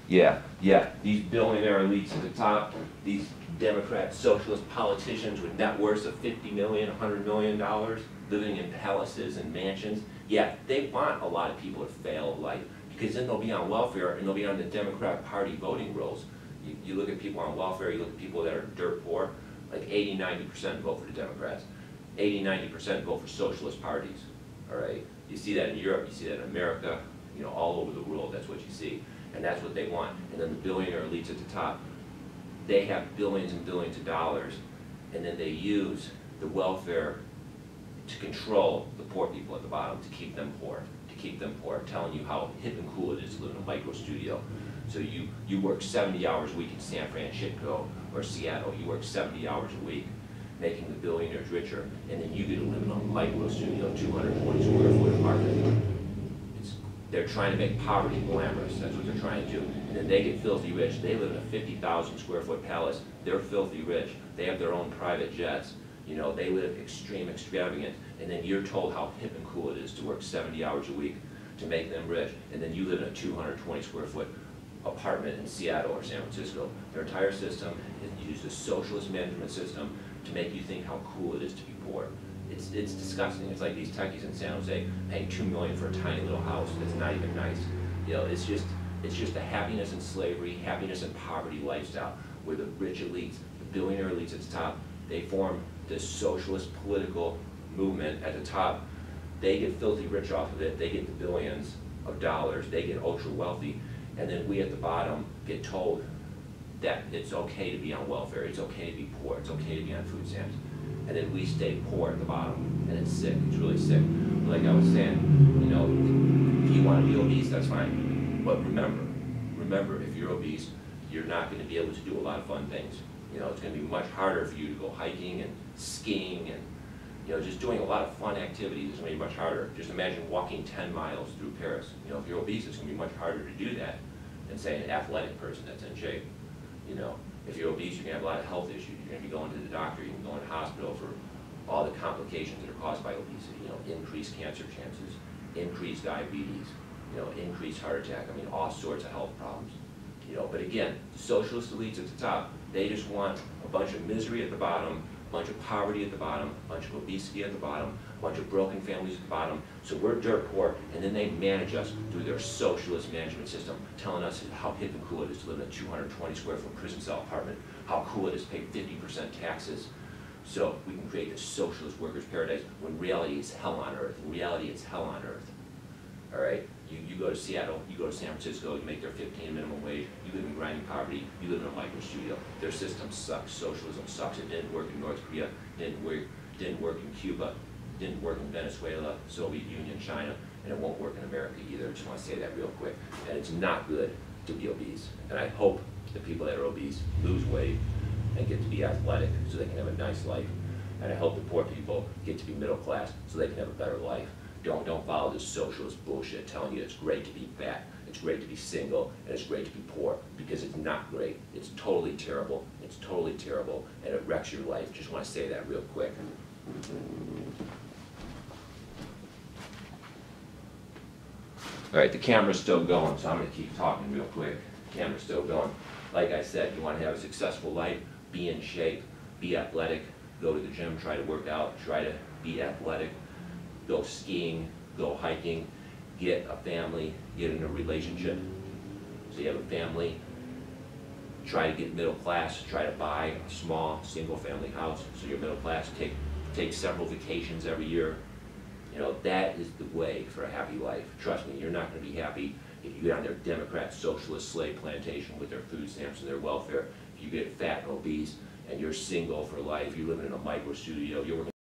Yeah. These billionaire elites at the top, these Democrat socialist politicians with net worths of $50 million, $100 million, living in palaces and mansions. Yeah, they want a lot of people to fail at life because then they'll be on welfare and they'll be on the Democrat Party voting rolls. You look at people on welfare, you look at people that are dirt poor, like 80–90% vote for the Democrats. 80–90% vote for socialist parties, all right? You see that in Europe, you see that in America, you know, all over the world, that's what you see. And that's what they want. And then the billionaire elites at the top, they have billions and billions of dollars, and then they use the welfare to control the poor people at the bottom, to keep them poor, telling you how hip and cool it is to live in a micro studio. So you work 70 hours a week in San Francisco or Seattle, you work 70 hours a week, making the billionaires richer, and then you get to live in a micro studio, 220 square foot apartment. They're trying to make poverty glamorous. That's what they're trying to do. And then they get filthy rich. They live in a 50,000 square foot palace. They're filthy rich. They have their own private jets. You know, they live extravagant. And then you're told how hip and cool it is to work 70 hours a week to make them rich. And then you live in a 220 square foot apartment in Seattle or San Francisco. Their entire system is used a socialist management system to make you think how cool it is to be poor. It's disgusting. It's like these techies in San Jose paying $2 million for a tiny little house that's not even nice. You know, it's just a happiness in slavery, happiness in poverty lifestyle, where the rich elites, the billionaire elites at the top, they form this socialist political movement at the top. They get filthy rich off of it. They get the billions of dollars. They get ultra wealthy, and then we at the bottom get told that it's okay to be on welfare. It's okay to be poor. It's okay to be on food stamps. And then we stay poor at the bottom, and it's sick. It's really sick. Like I was saying, you know, if you want to be obese, that's fine. But remember, if you're obese, you're not going to be able to do a lot of fun things. You know, it's going to be much harder for you to go hiking and skiing and, you know, just doing a lot of fun activities is going to be much harder. Just imagine walking 10 miles through Paris. You know, if you're obese, it's going to be much harder to do that than, say, an athletic person that's in shape. You know, if you're obese, you can have a lot of health issues. You're going to be going to the doctor. You can go in the hospital for all the complications that are caused by obesity. You know, increased cancer chances, increased diabetes, you know, increased heart attack. I mean, all sorts of health problems. You know, but again, the socialist elites at the top, they just want a bunch of misery at the bottom, a bunch of poverty at the bottom, a bunch of obesity at the bottom, a bunch of broken families at the bottom. So we're dirt poor, and then they manage us through their socialist management system, telling us how hip and cool it is to live in a 220 square foot prison cell apartment, how cool it is to pay 50% taxes. So we can create this socialist workers' paradise when reality is hell on earth. In reality, it's hell on earth. All right? You go to Seattle, you go to San Francisco, you make their 15 minimum wage, you live in grinding poverty, you live in a micro studio. Their system sucks. Socialism sucks. It didn't work in North Korea, didn't work in Cuba, didn't work in Venezuela, Soviet Union, China, and it won't work in America either. I just want to say that real quick. And it's not good to be obese. And I hope the people that are obese lose weight and get to be athletic so they can have a nice life. And I hope the poor people get to be middle class so they can have a better life. Don't follow this socialist bullshit telling you it's great to be fat, it's great to be single, and it's great to be poor, because it's not great. It's totally terrible, and it wrecks your life. Just want to say that real quick. All right, the camera's still going, so I'm going to keep talking real quick. The camera's still going. Like I said, you want to have a successful life, be in shape, be athletic, go to the gym, try to work out, try to be athletic, go skiing, go hiking, get a family, get in a relationship. So you have a family, try to get middle class, try to buy a small single family house. So you're middle class, take several vacations every year. You know, that is the way for a happy life. Trust me, you're not going to be happy if you get on their Democrat socialist slave plantation with their food stamps and their welfare. If you get fat and obese and you're single for life, you're living in a micro studio, you're working